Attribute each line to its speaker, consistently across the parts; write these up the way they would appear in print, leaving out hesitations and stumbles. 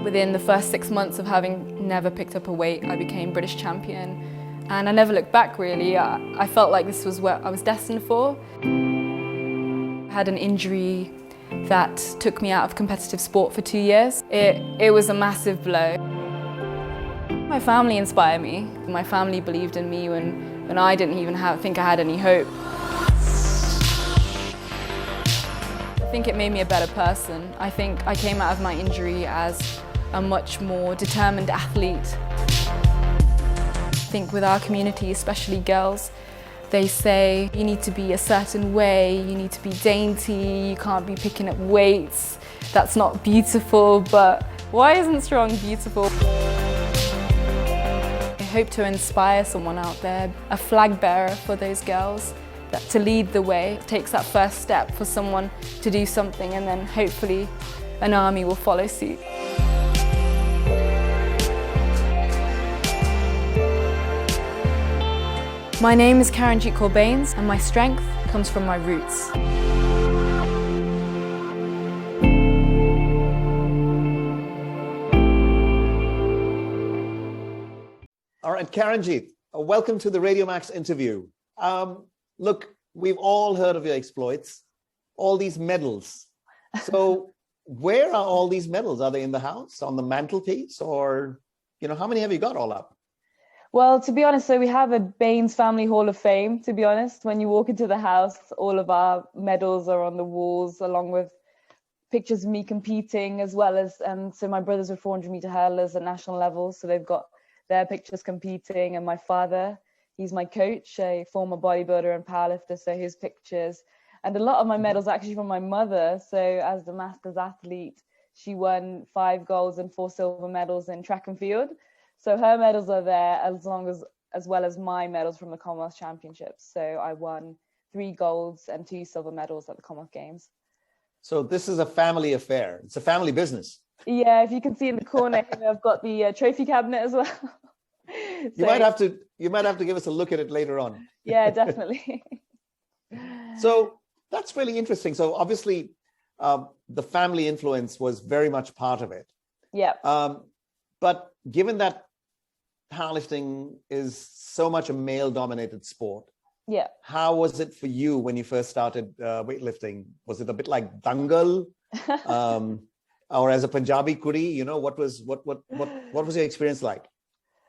Speaker 1: Within the first 6 months of having never picked up a weight, I became British champion. And I never looked back, really. I felt like this was what I was destined for. I had an injury that took me out of competitive sport for 2 years. It was a massive blow. My family inspired me. My family believed in me when I didn't even think I had any hope. I think it made me a better person. I think I came out of my injury as a much more determined athlete. I think with our community, especially girls, they say you need to be a certain way, you need to be dainty, you can't be picking up weights. That's not beautiful, but why isn't strong beautiful? I hope to inspire someone out there, a flag bearer for those girls, that to lead the way. It takes that first step for someone to do something, and then hopefully an army will follow suit. My name is Karenjeet Kaur Bains, and my strength comes from my roots.
Speaker 2: All right, Karenjeet, welcome to the Radio Maxx interview. Look, we've all heard of your exploits, all these medals. So where are all these medals? Are they in the house, on the mantelpiece, or, how many have you got all up?
Speaker 3: Well, to be honest, so we have a Bains Family Hall of Fame, to be honest. When you walk into the house, all of our medals are on the walls, along with pictures of me competing, as well as, so my brothers are 400-meter hurlers at national level, so they've got their pictures competing, and my father, he's my coach, a former bodybuilder and powerlifter, so his pictures. And a lot of my medals are actually from my mother. So as the masters athlete, she won 5 golds and 4 silver medals in track and field. So her medals are there, as well as my medals from the Commonwealth Championships. So I won 3 golds and 2 silver medals at the Commonwealth Games.
Speaker 2: So this is a family affair. It's a family business.
Speaker 3: Yeah, if you can see in the corner here, I've got the trophy cabinet as well.
Speaker 2: You might have to give us a look at it later on.
Speaker 3: Yeah, definitely.
Speaker 2: So that's really interesting. So obviously, the family influence was very much part of it.
Speaker 3: Yeah.
Speaker 2: But given that powerlifting is so much a male-dominated sport,
Speaker 3: yeah,
Speaker 2: how was it for you when you first started weightlifting? Was it a bit like dangal, or as a Punjabi kudi? What was your experience like?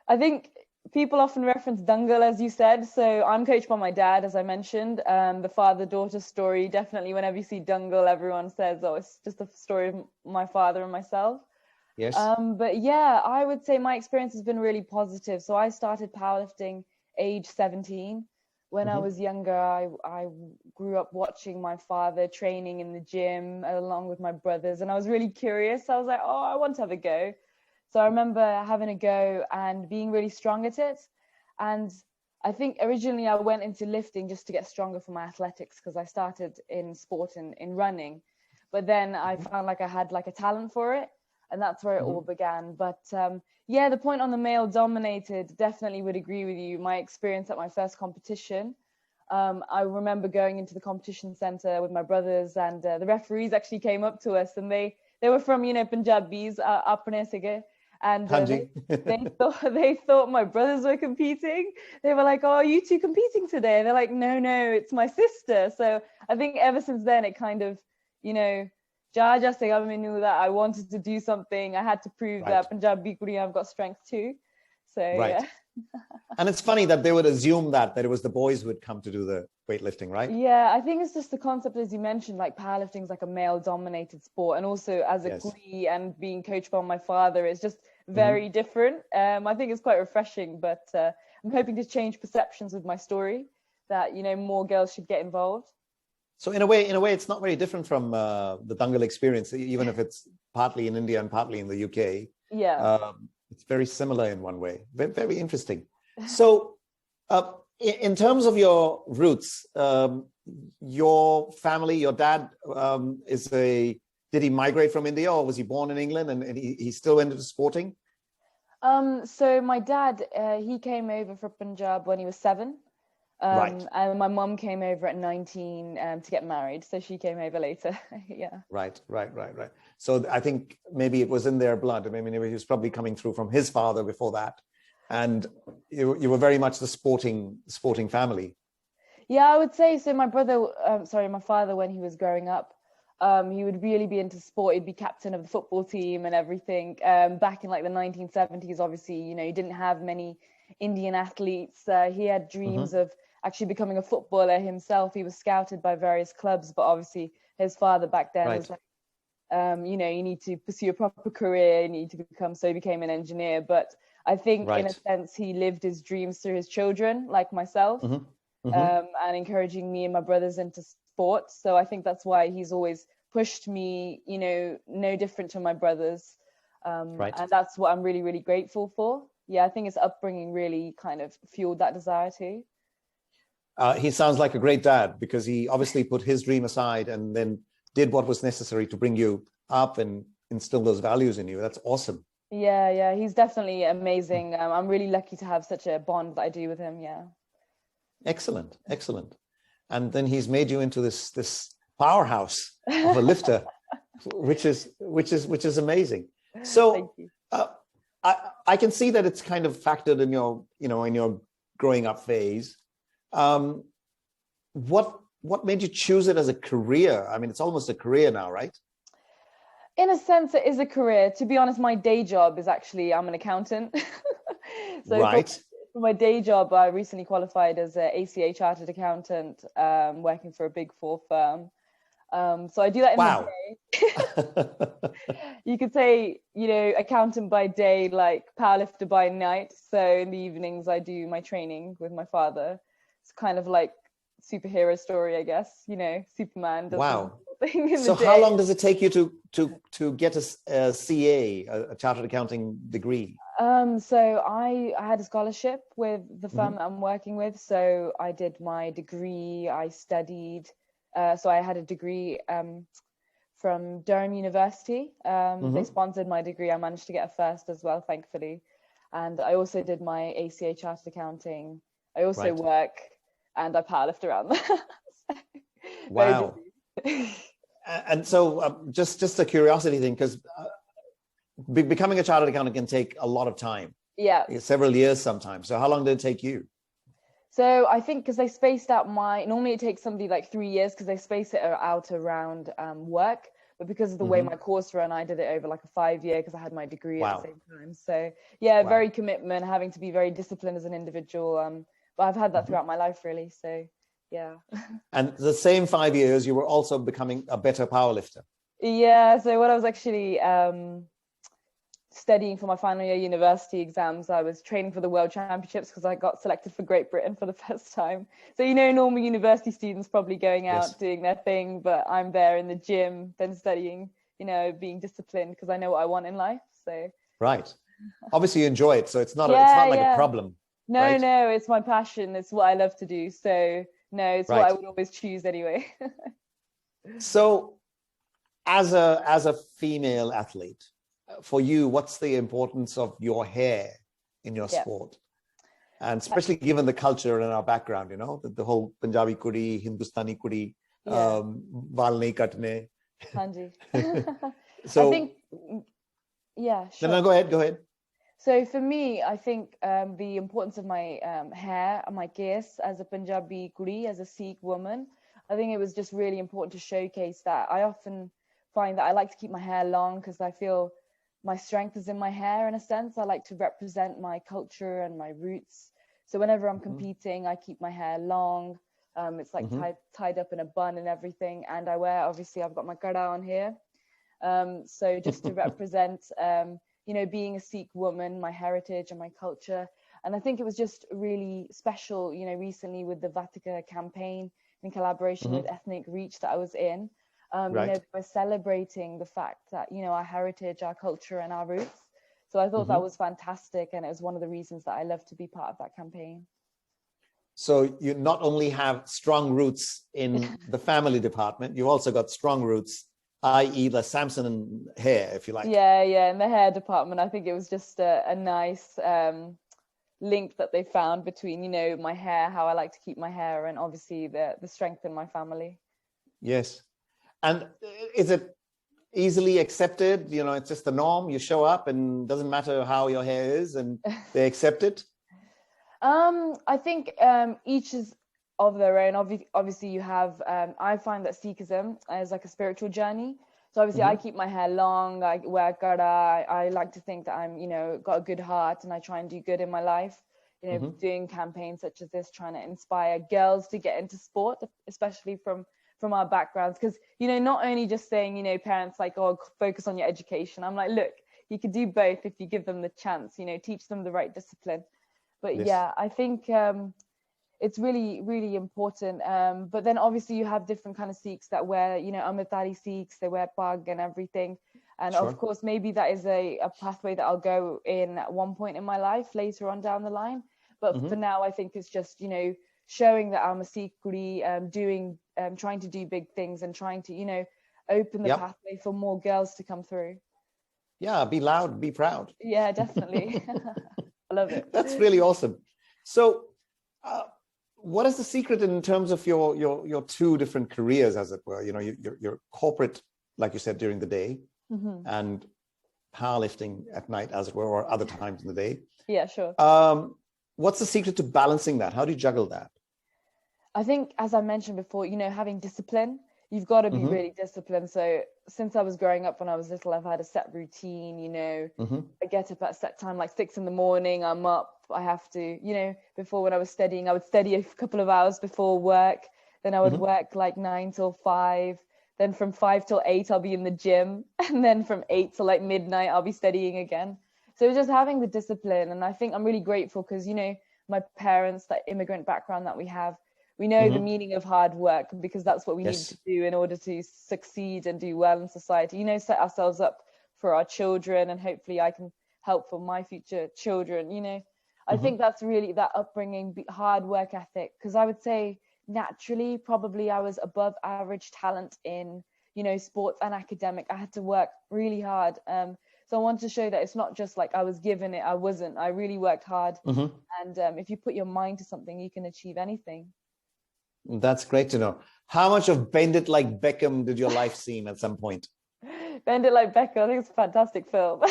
Speaker 3: I think people often reference dangal, as you said. So I'm coached by my dad, as I mentioned. The father-daughter story, definitely whenever you see dangal, everyone says, oh, it's just a story of my father and myself.
Speaker 2: Yes.
Speaker 3: But yeah, I would say my experience has been really positive. So I started powerlifting age 17. When I was younger, I grew up watching my father training in the gym along with my brothers. And I was really curious. I was like, oh, I want to have a go. So I remember having a go and being really strong at it. And I think originally I went into lifting just to get stronger for my athletics, because I started in sport and in running. But then I found like I had like a talent for it. And that's where it all began. But yeah, the point on the male dominated, definitely would agree with you. My experience at my first competition, I remember going into the competition center with my brothers, and the referees actually came up to us, and they were from, Punjabis, Apne Sige. And they thought my brothers were competing. They were like, oh, are you two competing today? And they're like, no, it's my sister. So I think ever since then, it kind of, I knew that I wanted to do something. I had to prove that Punjabi kudi, I've got strength too. So yeah.
Speaker 2: And it's funny that they would assume that it was the boys who would come to do the weightlifting, right?
Speaker 3: Yeah, I think it's just the concept, as you mentioned, like powerlifting is like a male-dominated sport, and also as a kudi and being coached by my father, it's just very different. I think it's quite refreshing, but I'm hoping to change perceptions with my story, that more girls should get involved.
Speaker 2: So in a way, it's not very different from the dangal experience, even if it's partly in India and partly in the UK.
Speaker 3: Yeah.
Speaker 2: It's very similar in one way. Very, very interesting. So in terms of your roots, your family, your dad did he migrate from India, or was he born in England and he still went into sporting?
Speaker 3: So my dad, he came over from Punjab when he was 7.
Speaker 2: Right.
Speaker 3: And my mum came over at 19 to get married, so she came over later. Yeah.
Speaker 2: Right. So I think maybe it was in their blood. I mean, he was probably coming through from his father before that, and you were very much the sporting family.
Speaker 3: Yeah, I would say so. My brother, my father, when he was growing up, he would really be into sport. He'd be captain of the football team and everything. Back in like the 1970s, obviously, you know, he didn't have many Indian athletes. He had dreams of actually becoming a footballer himself. He was scouted by various clubs, but obviously his father back then was like, you know, you need to pursue a proper career, you need to become, so he became an engineer. But I think in a sense, he lived his dreams through his children, like myself, and encouraging me and my brothers into sport. So I think that's why he's always pushed me, you know, no different to my brothers. And that's what I'm really, really grateful for. Yeah, I think his upbringing really kind of fueled that desire too.
Speaker 2: He sounds like a great dad, because he obviously put his dream aside and then did what was necessary to bring you up and instill those values in you. That's awesome.
Speaker 3: Yeah, he's definitely amazing. I'm really lucky to have such a bond that I do with him. Yeah.
Speaker 2: Excellent. And then he's made you into this powerhouse of a lifter, which is amazing. So
Speaker 3: Thank you.
Speaker 2: I can see that it's kind of factored in your, you know, in your growing up phase. What made you choose it as a career? I mean, it's almost a career now, right?
Speaker 3: In a sense, it is a career. To be honest, my day job is actually, I'm an accountant. So for my day job, I recently qualified as an ACA chartered accountant, working for a big 4 firm. So I do that in the day. You could say, you know, accountant by day, like powerlifter by night. So in the evenings, I do my training with my father. It's kind of like superhero story, I guess. You know, Superman does the thing in the day.
Speaker 2: How long does it take you to get a CA, a chartered accounting degree?
Speaker 3: So I had a scholarship with the firm that I'm working with. So I did my degree. I studied. So I had a degree from Durham University. They sponsored my degree. I managed to get a first as well, thankfully. And I also did my ACA chartered accounting. I also work and I powerlift around that.
Speaker 2: Wow. And so just a curiosity thing, because becoming a chartered accountant can take a lot of time.
Speaker 3: Yeah.
Speaker 2: Several years sometimes. So how long did it take you?
Speaker 3: So I think because they spaced out normally it takes somebody like 3 years because they space it out around work. But because of the way my course ran, I did it over like a 5-year because I had my degree at the same time. So yeah, very commitment, having to be very disciplined as an individual. But I've had that throughout my life, really. So yeah.
Speaker 2: And the same 5 years, you were also becoming a better powerlifter.
Speaker 3: Yeah. So when I was actually studying for my final year university exams, I was training for the World Championships because I got selected for Great Britain for the first time. So, you know, normal university students probably going out doing their thing, but I'm there in the gym, then studying, you know, being disciplined because I know what I want in life. So
Speaker 2: obviously you enjoy it, so it's not like a problem.
Speaker 3: No, it's my passion. It's what I love to do. So no, it's what I would always choose anyway.
Speaker 2: So as a female athlete, for you, what's the importance of your hair in your sport? And especially given the culture and our background, you know, the whole Punjabi kudi, Hindustani kudi, baal nahi katne.
Speaker 3: Hanji.
Speaker 2: So
Speaker 3: I think, sure.
Speaker 2: No, go ahead.
Speaker 3: So for me, I think the importance of my hair and my kees as a Punjabi kudi, as a Sikh woman, I think it was just really important to showcase that. I often find that I like to keep my hair long because I feel my strength is in my hair in a sense. I like to represent my culture and my roots. So whenever I'm competing, I keep my hair long. It's like tied up in a bun and everything. And I wear, obviously, I've got my kada on here. So just to represent, you know, being a Sikh woman, my heritage and my culture. And I think it was just really special, you know, recently with the Vatika campaign in collaboration with Ethnic Reach that I was in. You know, we're celebrating the fact that, you know, our heritage, our culture and our roots. So I thought that was fantastic. And it was one of the reasons that I love to be part of that campaign.
Speaker 2: So you not only have strong roots in the family department, you've also got strong roots, i.e. the Samson hair, if you like.
Speaker 3: Yeah, in the hair department. I think it was just a nice link that they found between, you know, my hair, how I like to keep my hair, and obviously the strength in my family.
Speaker 2: Yes. And is it easily accepted? You know, it's just the norm. You show up and doesn't matter how your hair is and they accept it?
Speaker 3: I think each is of their own. Obviously, you have, I find that Sikhism is like a spiritual journey. So obviously, I keep my hair long, I wear gara. I like to think that I'm, you know, got a good heart and I try and do good in my life. You know, doing campaigns such as this, trying to inspire girls to get into sport, especially from our backgrounds. Because, you know, not only just saying, you know, parents like, oh, focus on your education. I'm like, look, you could do both if you give them the chance, you know, teach them the right discipline. But
Speaker 2: Yes.
Speaker 3: yeah, I think it's really, really important. But then obviously you have different kind of Sikhs that wear, you know, Amritari Sikhs, they wear pag and everything. And
Speaker 2: Sure.
Speaker 3: of course, maybe that is a pathway that I'll go in at one point in my life later on down the line. But for now, I think it's just, you know, showing that I'm a Sikh Kuri, trying to do big things and trying to, you know, open the pathway for more girls to come through.
Speaker 2: Yeah, be loud, be proud.
Speaker 3: Yeah, definitely. I love it.
Speaker 2: That's really awesome. So what is the secret in terms of your two different careers, as it were? You know, your corporate, like you said, during the day, and powerlifting at night, as it were, or other times in the day.
Speaker 3: Yeah, sure.
Speaker 2: What's the secret to balancing that? How do you juggle that? I
Speaker 3: think, as I mentioned before, you know, having discipline, you've got to be really disciplined. So since I was growing up, when I was little, I've had a set routine, you know, I get up at a set time, like 6 a.m, I'm up. I have to, you know, before when I was studying, I would study a couple of hours before work. Then I would work like 9 till 5. Then from 5 till 8, I'll be in the gym. And then from 8 till like midnight, I'll be studying again. So just having the discipline. And I think I'm really grateful because, you know, my parents, that immigrant background that we have, we know the meaning of hard work, because that's what we need to do in order to succeed and do well in society, you know, set ourselves up for our children, and hopefully I can help for my future children, you know. I think that's really that upbringing, hard work ethic, because I would say naturally, probably I was above average talent in, you know, sports and academic. I had to work really hard. So I wanted to show that it's not just like I was given it, I wasn't. I really worked hard. And if you put your mind to something, you can achieve anything.
Speaker 2: That's great to know. How much of Bend It Like Beckham did your life seem at some point?
Speaker 3: Bend It Like Beckham, I think it's a fantastic film.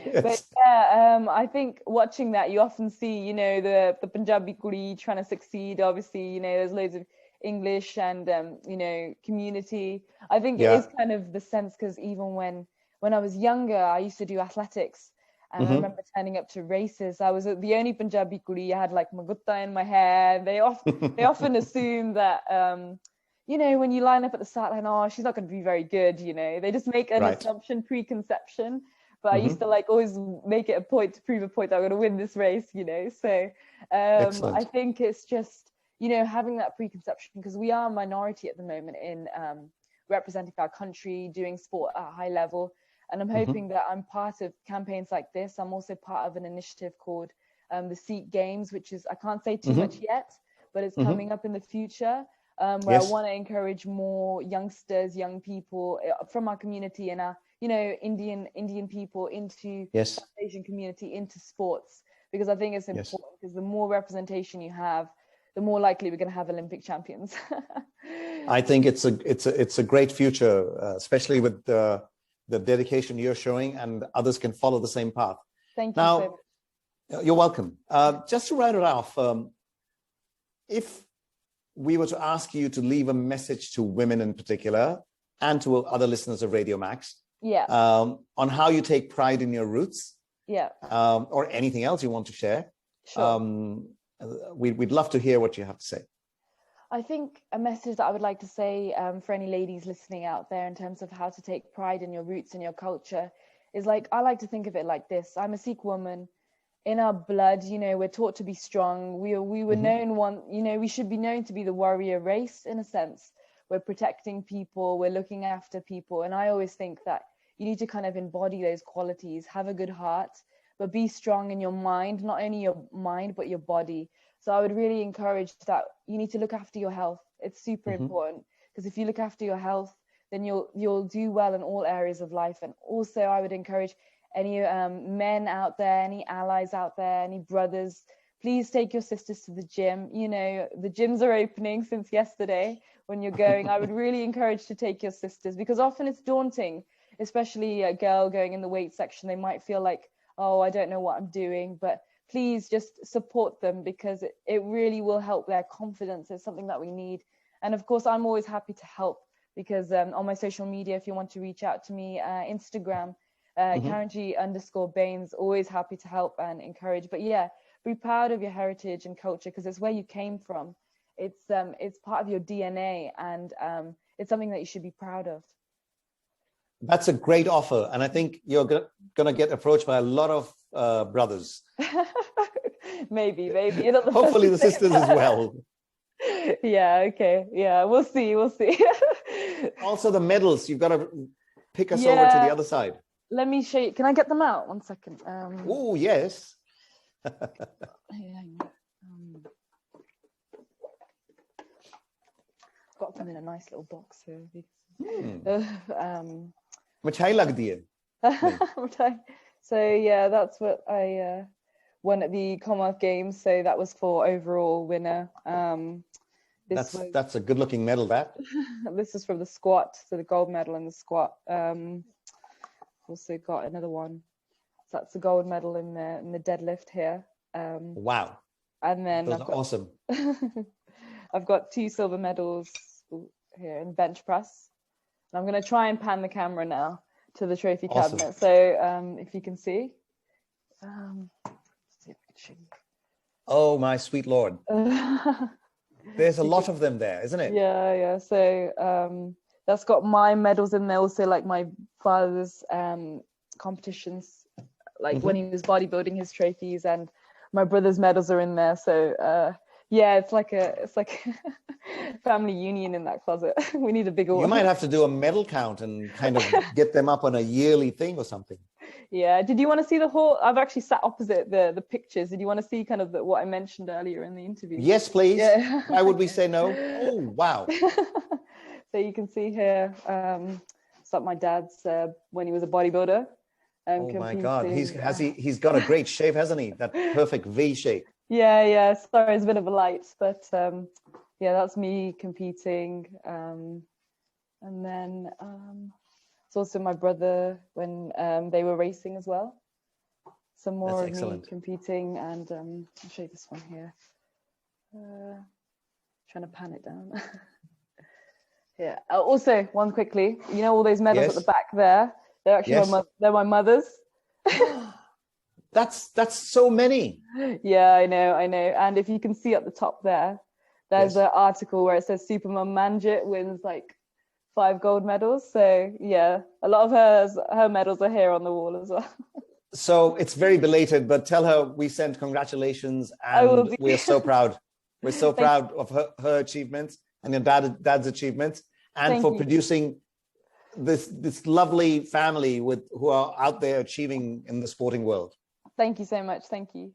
Speaker 2: Yes.
Speaker 3: But yeah, I think watching that, you often see, you know, the Punjabi Kuri trying to succeed. Obviously, you know, there's loads of English and, you know, community. I think it is kind of the sense, because even when I was younger, I used to do athletics. And I remember turning up to races. I was the only Punjabi Kuri. I had like magutta in my hair. They often assume that, you know, when you line up at the start line, oh, she's not going to be very good, you know. They just make an assumption, preconception. But I used to like always make it a point to prove a point that I'm going to win this race, you know. So I think it's just, you know, having that preconception, because we are a minority at the moment in representing our country, doing sport at a high level. And I'm hoping that I'm part of campaigns like this. I'm also part of an initiative called the Sikh Games, which is, I can't say too much yet, but it's coming up in the future, where I want to encourage more youngsters, young people from our community and our, you know, Indian people into South Asian community, into sports, because I think it's important, because the more representation you have, the more likely we're going to have Olympic champions.
Speaker 2: I think it's a great future, especially with the dedication you're showing, and others can follow the same path.
Speaker 3: Thank you so
Speaker 2: much. You're welcome. Just to round it off, if we were to ask you to leave a message to women in particular, and to other listeners of Radio Maxx, on how you take pride in your roots, or anything else you want to share, we'd love to hear what you have to say.
Speaker 3: I think a message that I would like to say for any ladies listening out there in terms of how to take pride in your roots and your culture is, like, I like to think of it like this. I'm a Sikh woman. In our blood, you know, we're taught to be strong. We were known you know, we should be known to be the warrior race in a sense. We're protecting people, we're looking after people. And I always think that you need to kind of embody those qualities, have a good heart, but be strong in your mind, not only your mind, but your body. So I would really encourage that you need to look after your health. It's super important, because if you look after your health, then you'll do well in all areas of life. And also I would encourage any men out there, any allies out there, any brothers, please take your sisters to the gym. You know, the gyms are opening since yesterday. When you're going, I would really encourage to take your sisters, because often it's daunting, especially a girl going in the weight section. They might feel like, oh, I don't know what I'm doing, but please just support them, because it really will help their confidence. It's something that we need. And of course, I'm always happy to help, because on my social media, if you want to reach out to me, Instagram, Karenjeet_Bains, always happy to help and encourage. But yeah, be proud of your heritage and culture, because it's where you came from. It's part of your DNA, and it's something that you should be proud of.
Speaker 2: That's a great offer. And I think you're going to get approached by a lot of brothers.
Speaker 3: maybe. You're not the
Speaker 2: Hopefully the
Speaker 3: first to say
Speaker 2: sisters
Speaker 3: that.
Speaker 2: as well.
Speaker 3: Yeah, okay. Yeah, we'll see.
Speaker 2: Also the medals, you've got to pick us over to the other side.
Speaker 3: Let me show you. Can I get them out? 1 second.
Speaker 2: Oh, yes.
Speaker 3: Got them in a nice little box here.
Speaker 2: Michai lagdi hai.
Speaker 3: So yeah, that's what I won at the Commonwealth Games. So that was for overall winner.
Speaker 2: That's a good looking medal, that.
Speaker 3: This is from the squat, so the gold medal in the squat. Also got another one. So that's the gold medal in the deadlift here.
Speaker 2: Wow.
Speaker 3: And then
Speaker 2: those are awesome.
Speaker 3: I've got 2 silver medals here in bench press. And I'm going to try and pan the camera now to the trophy cabinet. So if you can see. Let's see if I can show you.
Speaker 2: Oh, my sweet Lord. There's a lot of them there, isn't it?
Speaker 3: Yeah. So that's got my medals in there, also like my father's competitions, like when he was bodybuilding, his trophies, and my brother's medals are in there. So yeah, it's like a family union in that closet. We need a bigger one.
Speaker 2: You might have to do a medal count and kind of get them up on a yearly thing or something.
Speaker 3: Yeah. Did you want to see the whole? I've actually sat opposite the pictures. Did you want to see kind of what I mentioned earlier in the interview?
Speaker 2: Yes, please.
Speaker 3: Yeah.
Speaker 2: Why would we say no? Oh, wow.
Speaker 3: So you can see here, it's like my dad's when he was a bodybuilder.
Speaker 2: Oh my God, he's got a great shape, hasn't he? That perfect V shape.
Speaker 3: Yeah. Sorry, it's a bit of a light, but yeah, that's me competing. And then it's also my brother when they were racing as well. Some more of me competing, and I'll show you this one here. Trying to pan it down. Yeah. Also, one quickly, you know all those medals at the back there? They're actually they're my mother's.
Speaker 2: That's so many.
Speaker 3: Yeah, I know. And if you can see at the top there's an article where it says Supermum Manjit wins like 5 gold medals. So yeah, a lot of her medals are here on the wall as well.
Speaker 2: So it's very belated, but tell her we sent congratulations, and we're so proud. We're so proud of her achievements and your dad's achievements, and for producing this lovely family who are out there achieving in the sporting world.
Speaker 3: Thank you so much. Thank you.